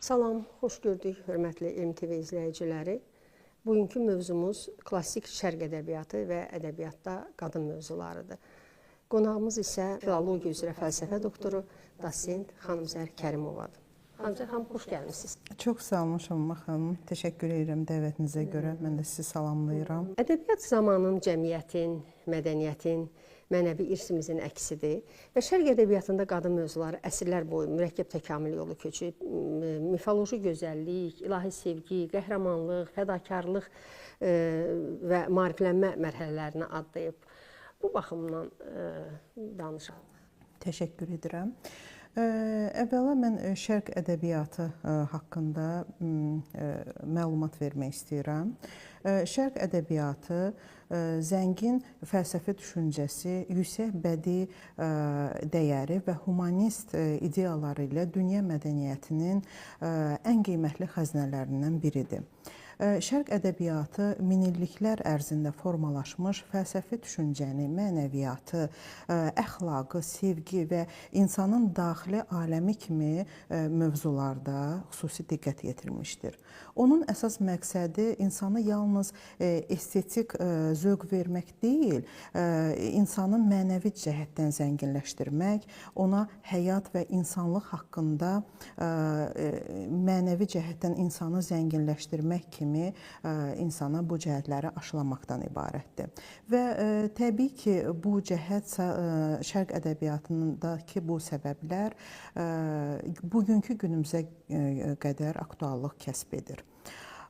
Salam, xoş gördük, hörmətli MTV izləyiciləri. Bugünkü mövzumuz klassik şərq ədəbiyyatı və ədəbiyyatda qadın mövzularıdır. Qonağımız isə filologiya üzrə fəlsəfə doktoru, dosent Xanımzər Kərimovadır. Xanımzər xanım, xoş gəlmisiniz. Çox sağ olun Şəmimə xanım. Təşəkkür edirəm dəvətinizə görə. Mən də sizi salamlayıram. Ədəbiyyat zamanın, cəmiyyətin, mədəniyyətin, mənəvi irsimizin əksidir və şərq ədəbiyyatında qadın mövzuları əsrlər boyu mürəkkəb təkamül yolu keçib, mifoloji gözəllik, ilahi sevgi, qəhrəmanlıq, fədakarlıq və maariflənmə mərhələlərini adlayıb. Bu baxımdan danışaq. Təşəkkür edirəm. Əvvəla mən şərq ədəbiyyatı haqqında məlumat vermək istəyirəm. Şərq ədəbiyyatı zəngin fəlsəfi düşüncəsi, yüksək bədii dəyəri və humanist ideyaları ilə dünya mədəniyyətinin ən qiymətli xəzinələrindən biridir. Şərq ədəbiyyatı minilliklər ərzində formalaşmış fəlsəfi düşüncəni, mənəviyyatı, əxlaqı, sevgi və insanın daxili aləmi kimi mövzularda xüsusi diqqət yetirmişdir. Onun əsas məqsədi insanı yalnız estetik zövq vermək deyil, insanı mənəvi cəhətdən zənginləşdirmək, ona həyat və insanlıq haqqında mənəvi cəhətdən insanı zənginləşdirmək kimi insana bu cəhətləri aşılamaqdan ibarətdir. Və təbii ki, bu cəhət şərq ədəbiyyatındakı bu səbəblər bugünkü günümüzə qədər aktuallıq kəsb edir.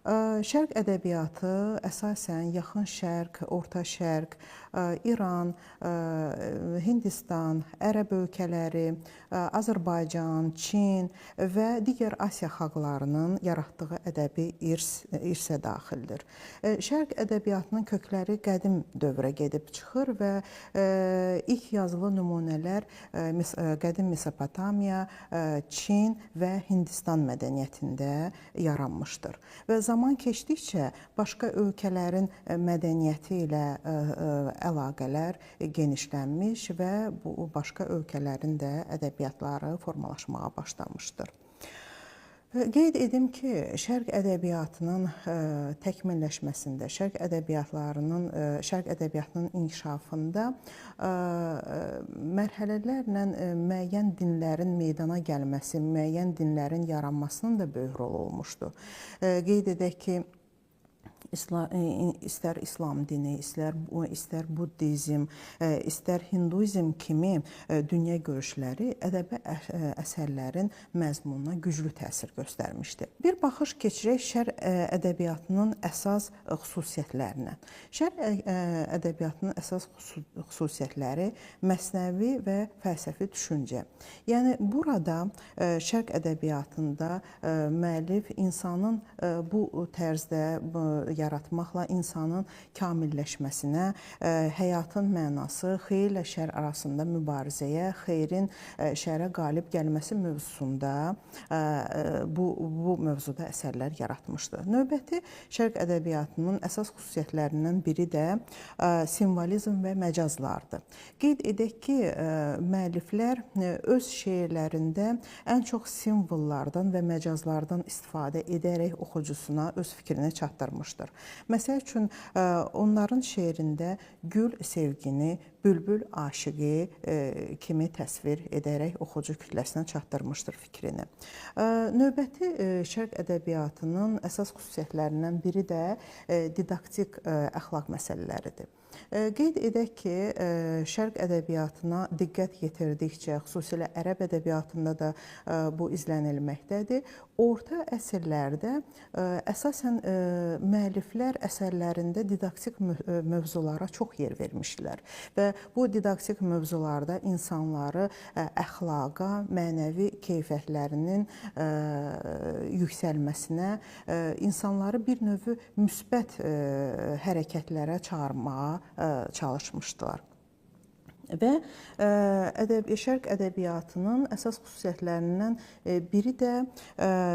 Şərq ədəbiyyatı əsasən Yaxın Şərq, Orta Şərq, İran, Hindistan, Ərəb ölkələri, Azərbaycan, Çin və digər Asiya xalqlarının yaratdığı ədəbi irsə daxildir. Şərq ədəbiyyatının kökləri qədim dövrə gedib çıxır və ilk yazılı nümunələr qədim Mesopotamiya, Çin və Hindistan mədəniyyətində yaranmışdır. Və zaman keçdikcə başqa ölkələrin mədəniyyəti ilə əlaqələr genişlənmiş və bu başqa ölkələrin də ədəbiyyatları formalaşmağa başlamışdır. Qeyd edim ki, şərq ədəbiyyatının təkmilləşməsində, şərq ədəbiyyatının inkişafında mərhələlərlə müəyyən dinlərin meydana gəlməsi, müəyyən dinlərin yaranmasının da böyük rolu olmuşdur. Qeyd edək ki, istər İslam dini, istər Buddizm, istər Hinduizm kimi dünya görüşləri ədəbi əsərlərin məzmununa güclü təsir göstərmişdir. Bir baxış keçirək şərq ədəbiyyatının əsas xüsusiyyətlərinə. Şərq ədəbiyyatının əsas xüsusiyyətləri məsnəvi və fəlsəfi düşüncə. Yəni, burada şərq ədəbiyyatında müəllif insanın bu tərzdə yaratmaqla insanın kamilləşməsinə, həyatın mənası, xeyirlə şər arasında mübarizəyə, xeyrin şərə qalib gəlməsi mövzusunda bu mövzuda əsərlər yaratmışdır. Növbəti şərq ədəbiyyatının əsas xüsusiyyətlərindən biri də simvolizm və məcazlardır. Qeyd edək ki, müəlliflər öz şeirlərində ən çox simvollardan və məcazlardan istifadə edərək oxucusuna öz fikrini çatdırmışdır. Məsəl üçün, onların şeirində gül sevgini, bülbül aşıqı kimi təsvir edərək oxucu kütləsinə çatdırmışdır fikrini. Növbəti şərq ədəbiyyatının əsas xüsusiyyətlərindən biri də didaktik əxlaq məsələləridir. Qeyd edək ki, şərq ədəbiyyatına diqqət yetirdikcə, xüsusilə ərəb ədəbiyyatında da bu izlənilməkdədir. Orta əsrlərdə əsasən müəlliflər əsərlərində didaktik mövzulara çox yer vermişdilər və bu didaktik mövzularda insanları əxlaqa, mənəvi keyfiyyətlərinin yüksəlməsinə, insanları bir növ müsbət hərəkətlərə çağırmağa çalışmışdılar. Və şərq ədəbiyyatının əsas xüsusiyyətlərindən biri də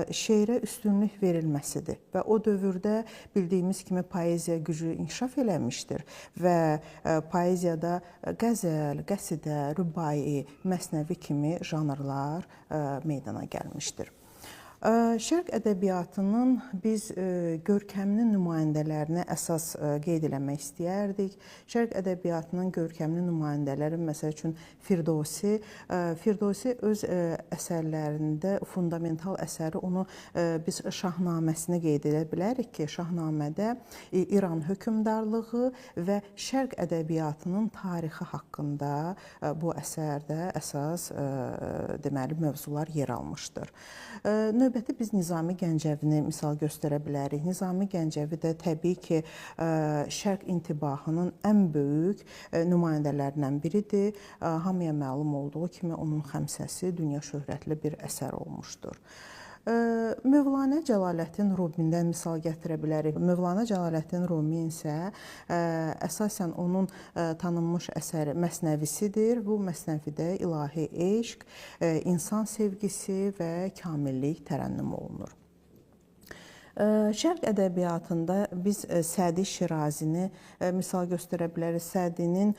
şeirə üstünlük verilməsidir. Və o dövrdə bildiyimiz kimi poeziya güclü inkişaf eləmişdir və poeziyada qəzəl, qəsidə, rübai, məsnəvi kimi janrlar meydana gəlmişdir. Şərq ədəbiyyatının biz görkəmli nümayəndələrini əsas qeyd eləmək istəyərdik. Şərq ədəbiyyatının görkəmli nümayəndələri, məsəl üçün Firdovsi öz əsərlərində fundamental əsəri onu biz Şahnaməsini qeyd edə bilərik ki, Şahnamədə İran hökmdarlığı və Şərq ədəbiyyatının tarixi haqqında bu əsərdə əsas deməli mövzular yer almışdır. Növbəti biz Nizami Gəncəvini misal göstərə bilərik. Nizami Gəncəvi də təbii ki, Şərq intibahının ən böyük nümayəndələrindən biridir. Hamıya məlum olduğu kimi onun xəmsəsi dünya şöhrətli bir əsər olmuşdur. Mövlanə Cəlaləddin Rumidən misal gətirə bilərik. Mövlanə Cəlaləddin Rumi isə əsasən onun tanınmış əsəri Məsnəvisidir. Bu Məsnəvidə ilahi eşq, insan sevgisi və kamillik tərənnüm olunur. Şərq ədəbiyyatında biz Sədi Şirazini misal göstərə bilərik. Sədinin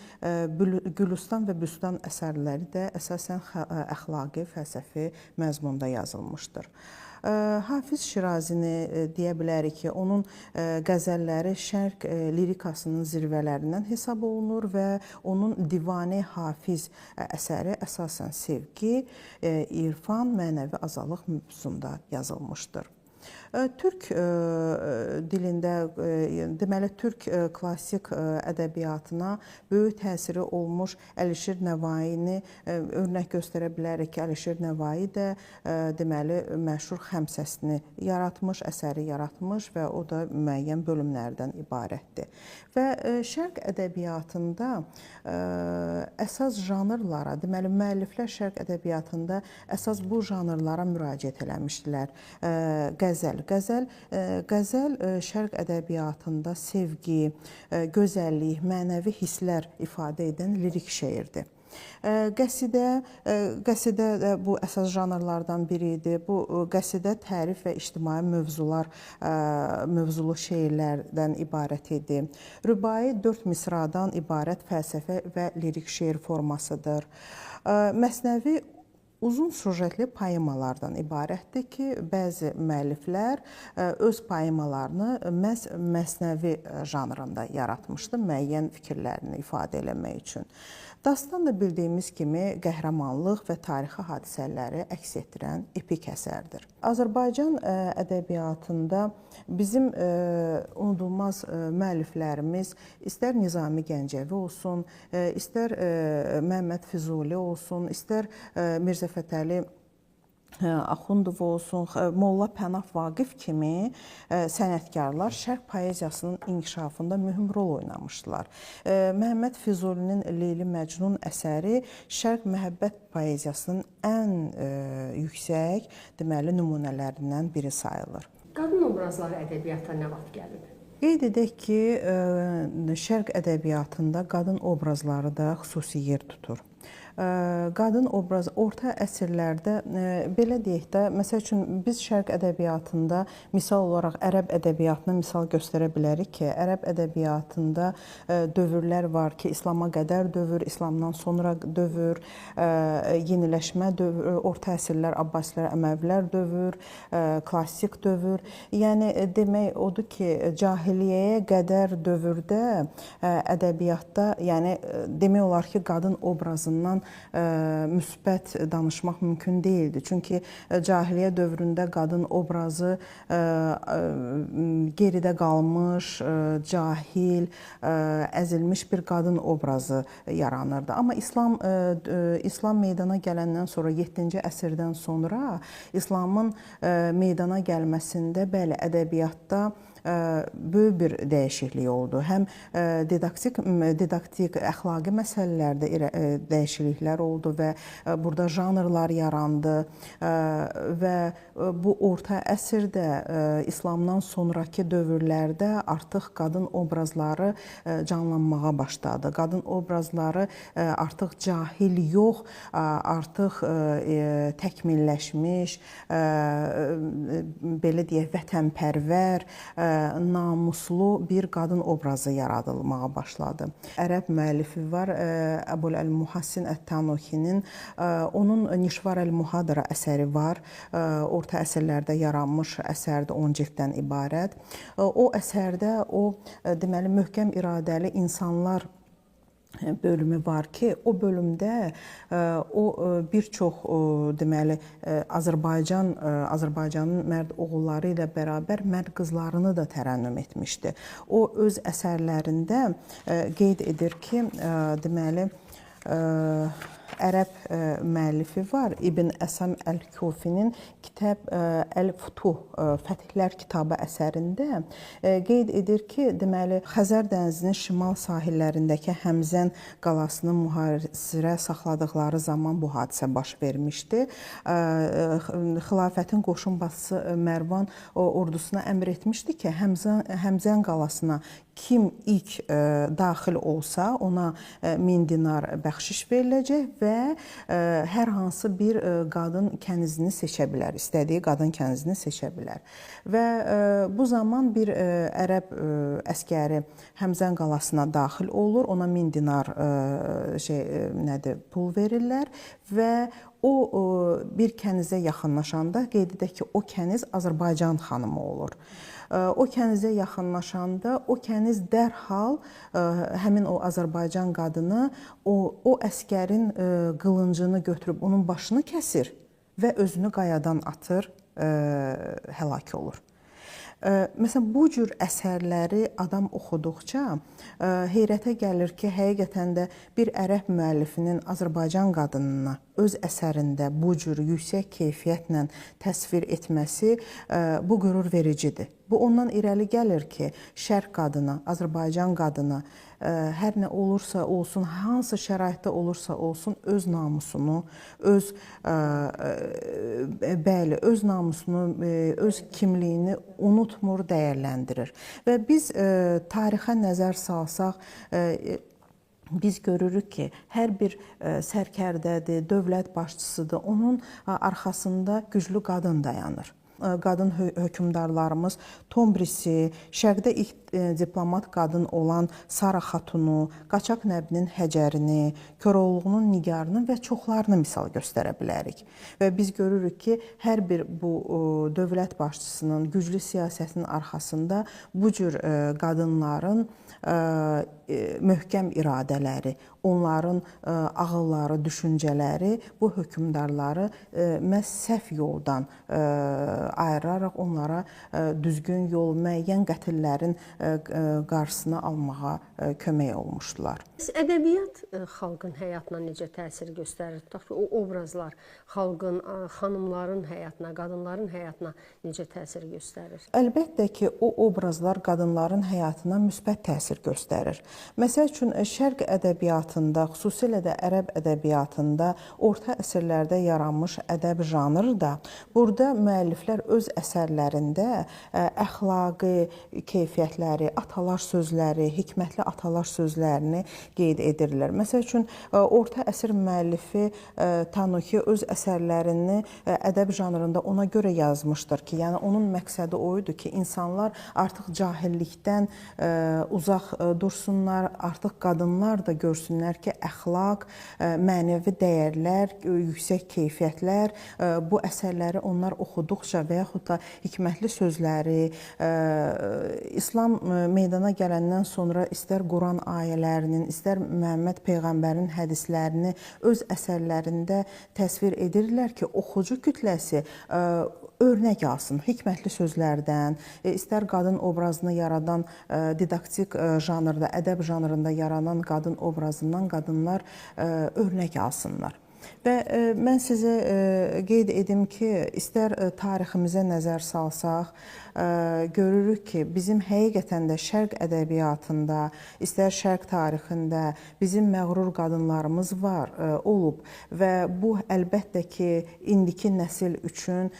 Gülüstan və Büstan əsərləri də əsasən əxlaqi, fəlsəfi məzmunda yazılmışdır. Hafiz Şirazini deyə bilərik ki, onun qəzəlləri Şərq lirikasının zirvələrindən hesab olunur və onun Divane Hafiz əsəri əsasən sevgi, irfan, mənəvi azadlıq mövzusunda yazılmışdır. Türk dilində, deməli, Türk klassik ədəbiyyatına böyük təsiri olmuş Əlişir Nəvaini örnək göstərə bilərik ki, Əlişir Nəvai də deməli məşhur xəmsəsini yaratmış, əsəri yaratmış və o da müəyyən bölümlərdən ibarətdir. Və Şərq ədəbiyyatında əsas janrlara, deməli, müəlliflər Şərq ədəbiyyatında əsas bu janrlara müraciət eləmişdilər. Qəzəl Şərq ədəbiyyatında sevgi, gözəllik, mənəvi hisslər ifadə edən lirik şeirdir. Qəsidə də bu əsas janrlardan biri idi. Bu qəsidə tərif və ictimai mövzulu şeirlərdən ibarət idi. Rübai 4 misradan ibarət fəlsəfə və lirik şeir formasıdır. Məsnəvi uzun süjetli poemalardan ibarətdir ki, bəzi müəlliflər öz poemalarını məhz məsnəvi janrında yaratmışdı, müəyyən fikirlərini ifadə eləmək üçün. Dastan da bildiyimiz kimi qəhrəmanlıq və tarixi hadisələri əks etdirən epik əsərdir. Azərbaycan ədəbiyyatında bizim unudulmaz müəlliflərimiz istər Nizami Gəncəvi olsun, istər Məhəmməd Füzuli olsun, istər Mirzə Fətəli Axundov olsun, Molla Pənah Vaqif kimi sənətkarlar Şərq poeziyasının inkişafında mühüm rol oynamışdılar. Məhəmməd Füzulinin Leyli Məcnun əsəri Şərq məhəbbət poeziyasının ən yüksək, deməli, nümunələrindən biri sayılır. Qadın obrazları ədəbiyyata nə vaxt gəlib? Qeyd edək ki, Şərq ədəbiyyatında qadın obrazları da xüsusi yer tutur. Qadın obrazı orta əsrlərdə, belə deyək də, məsəl üçün biz Şərq ədəbiyyatında misal olaraq ərəb ədəbiyyatına misal göstərə bilərik ki, ərəb ədəbiyyatında dövrlər var ki, İslama qədər dövr, İslamdan sonra dövr, yeniləşmə dövr, orta əsrlər, Abbasilər, Əməvilər dövr, klassik dövr. Yəni demək odur ki, cahiliyyəyə qədər dövrdə ədəbiyyatda, yəni demək olar ki, qadın obrazından müsbət danışmaq mümkün deyildi. Çünki cahiliyyə dövründə qadın obrazı geridə qalmış, cahil, əzilmiş bir qadın obrazı yaranırdı. Amma İslam meydana gələndən sonra, 7-ci əsrdən sonra İslamın meydana gəlməsində bəli, ədəbiyyatda böyük bir dəyişiklik oldu. Həm didaktik, əxlaqi məsələlərdə dəyişikliklər oldu və burada janrlar yarandı və bu orta əsrdə İslamdan sonraki dövrlərdə artıq qadın obrazları canlanmağa başladı. Qadın obrazları artıq cahil yox, artıq təkmilləşmiş, belə deyək, vətənpərvər, namuslu bir qadın obrazı yaradılmağa başladı. Ərəb müəllifi var, Əbul Əl-Muhassin Ət-Tanukinin, onun Nişvar Əl-Muhadara əsəri var. Orta əsrlərdə yaranmış əsərdir, 10 cilddən ibarət. O əsərdə o deməli möhkəm iradəli insanlar bölümü var ki, o bölümdə o bir çox deməli Azərbaycanın mərd oğulları ilə bərabər mərd qızlarını da tərənnüm etmişdi. O öz əsərlərində qeyd edir ki, deməli ərəb müəllifi var, İbn Əsam Əl-Kufinin Kitab Əl-Futuh, Fətihlər kitabı əsərində qeyd edir ki, deməli Xəzər dənizinin şimal sahillərindəki Həmzən qalasını mühasirə saxladıqları zaman bu hadisə baş vermişdi. Xilafətin qoşun başçısı Mərvan ordusuna əmr etmişdi ki, Həmzən qalasına kim ilk daxil olsa, ona 1000 dinar bəxşiş veriləcək və hər hansı bir qadın kənizini seçə bilər, istədiyi qadın kənizini seçə bilər. Və bu zaman bir ərəb əskəri Həmzən qalasına daxil olur, ona 1000 dinar pul verirlər və o bir kənizə yaxınlaşanda qeyd edək ki, o kəniz Azərbaycan xanımı olur. O kənizə yaxınlaşanda o kəniz dərhal həmin o Azərbaycan qadını o əskərin qılıncını götürüb onun başını kəsir və özünü qayadan atır, həlak olur. Məsələn, bu cür əsərləri adam oxuduqca heyrətə gəlir ki, həqiqətən də bir ərəb müəllifinin Azərbaycan qadınına öz əsərində bu cür yüksək keyfiyyətlə təsvir etməsi bu qürur vericidir. Bu ondan irəli gəlir ki, şərq qadını, Azərbaycan qadını hər nə olursa olsun, hansı şəraitdə olursa olsun öz namusunu, öz namusunu, öz kimliyini unutmur, dəyərləndirir. Və biz tarixə nəzər salsaq, biz görürük ki, hər bir sərkərdədir, dövlət başçısıdır, onun arxasında güclü qadın dayanır. Qadın hökmdarlarımız Tombrisi, şərqdə ilk diplomat qadın olan Sara Xatunu, Qaçaq Nəbinin Həcərini, Koroğlunun Nigarını və çoxlarını misal göstərə bilərik. Və biz görürük ki, hər bir bu dövlət başçısının güclü siyasətinin arxasında bu cür qadınların möhkəm iradələri, onların ağılları, düşüncələri bu hökmdarları məhz səhv yoldan ayıraraq onlara düzgün yol, müəyyən qətillərin qarşısını almağa kömək olmuşdular. Ədəbiyyat xalqın həyatına necə təsir göstərir? Tutaq ki, o obrazlar xalqın, xanımların həyatına, qadınların həyatına necə təsir göstərir? Əlbəttə ki, o obrazlar qadınların həyatına müsbət təsir göstərir. Məsəl üçün, şərq ədəbiyyatında, xüsusilə də ərəb ədəbiyyatında orta əsrlərdə yaranmış ədəb janrı da burada müəlliflər öz əsərlərində əxlaqi keyfiyyətləri, atalar sözləri, hikmətli atalar sözlərini qeyd edirlər. Məsəl üçün, orta əsr müəllifi Tanuki öz əsərlərini ədəb janrında ona görə yazmışdır ki, yəni onun məqsədi o idi ki, insanlar artıq cahillikdən uzaq dursunlar, artıq qadınlar da görsünlər ki, əxlaq, mənəvi dəyərlər, yüksək keyfiyyətlər, bu əsərləri onlar oxuduqca və yaxud da hikmətli sözləri, İslam meydana gələndən sonra istər Quran ayələrinin, istər Məhəmməd Peyğəmbərin hədislərini öz əsərlərində təsvir edirlər ki, oxucu kütləsi örnək alsın hikmətli sözlərdən, istər qadın obrazını yaradan didaktik janrda, ədəb janrında yaranan qadın obrazından qadınlar örnək alsınlar. Və mən sizə qeyd edim ki, istər tariximizə nəzər salsaq, görürük ki, bizim həqiqətən də şərq ədəbiyyatında, istər şərq tarixində bizim məğrur qadınlarımız var, olub və bu əlbəttə ki, indiki nəsil üçün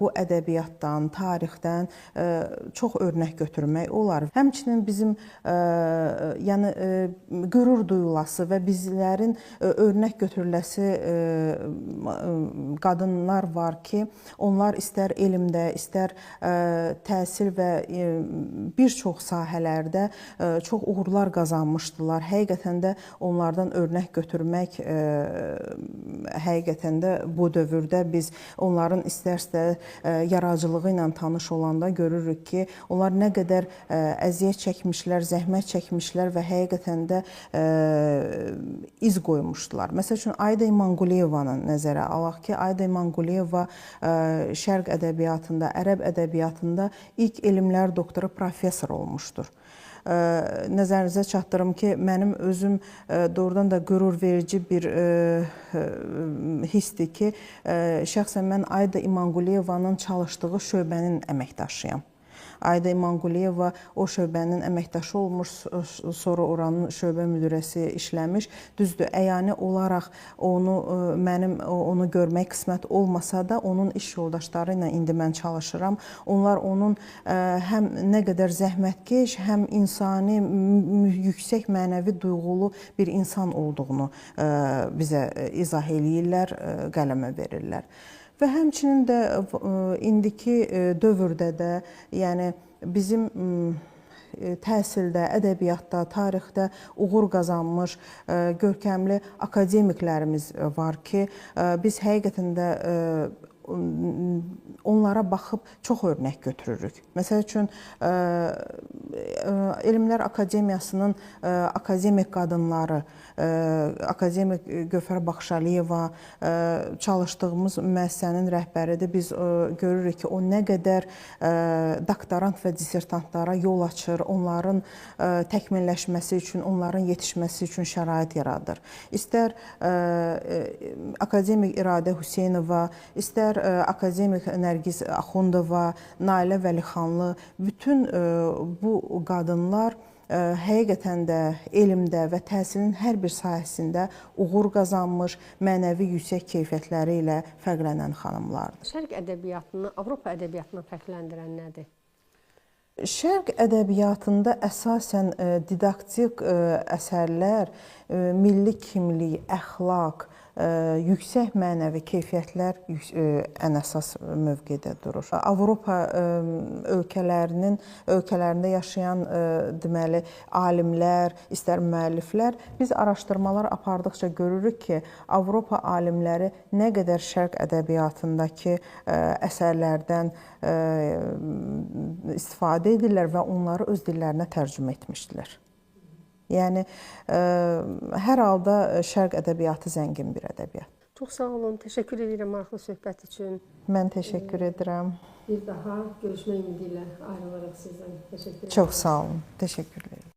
bu ədəbiyyatdan, tarixdən çox örnək götürmək olar. Həmçinin bizim qürur duyulası və bizlərin örnək götürüləsi qadınlar var ki, onlar istər elmdə, istər təhsil və bir çox sahələrdə çox uğurlar qazanmışdılar. Həqiqətən də onlardan örnək götürmək həqiqətən də bu dövrdə biz onların istər-istər yaradıcılığı ilə tanış olanda görürük ki, onlar nə qədər əziyyət çəkmişlər, zəhmət çəkmişlər və həqiqətən də iz qoymuşdular. Məsəl üçün, Aida İmanquliyevanı nəzərə alaq ki, Aida İmanquliyeva şərq ədəbiyyatında, ərəb ədəbiyyatında ilk elmlər doktoru, professor olmuşdur. Nəzərinizə çatdırım ki, mənim özüm doğrudan da qürur verici bir hissdir ki, şəxsən mən Aida İmanquliyevanın çalışdığı şöbənin əməkdaşıyam. Aida İmanquliyeva o şöbənin əməkdaşı olmuş, sonra oranın şöbə müdirəsi işləmiş. Düzdür, əyani olaraq mənim onu görmək qismət olmasa da, onun iş yoldaşları ilə indi mən çalışıram. Onlar onun həm nə qədər zəhmətkeş, həm insani, yüksək mənəvi duyğulu bir insan olduğunu bizə izah eləyirlər, qələmə verirlər. Və həmçinin də indiki dövrdə də, yəni bizim təhsildə, ədəbiyyatda, tarixdə uğur qazanmış görkəmli akademiklərimiz var ki, biz həqiqətən də onlara baxıb çox örnək götürürük. Məsəl üçün, Elmlər Akademiyasının akademik qadınları, akademik Gövhər Baxşaliyeva çalışdığımız müəssisənin rəhbəridir. Biz görürük ki, o nə qədər doktorant və dissertantlara yol açır, onların təkmilləşməsi üçün, onların yetişməsi üçün şərait yaradır. İstər akademik İradə Hüseynova, istər akademik Nərgiz Axundova, Nailə Vəlixanlı, bütün bu qadınlar həqiqətən də elmdə və təhsilin hər bir sahəsində uğur qazanmış, mənəvi yüksək keyfiyyətləri ilə fərqlənən xanımlardır. Şərq ədəbiyyatını Avropa ədəbiyyatından fərqləndirən nədir? Şərq ədəbiyyatında əsasən didaktik əsərlər, milli kimlik, əxlaq, yüksək mənəvi keyfiyyətlər ən əsas mövqedə durur. Avropa ölkələrində yaşayan deməli alimlər, istər müəlliflər, biz araşdırmalar apardıqca görürük ki, Avropa alimləri nə qədər şərq ədəbiyyatındakı əsərlərdən istifadə edirlər və onları öz dillərinə tərcümə etmişdilər. Yəni, hər halda şərq ədəbiyyatı zəngin bir ədəbiyyat. Çox sağ olun, təşəkkür edirəm maraqlı söhbət üçün. Mən təşəkkür edirəm. Bir daha görüşmək ümidi ilə ayrılırıq sizdən. Təşəkkür edirəm. Çox sağ olun, təşəkkürlər.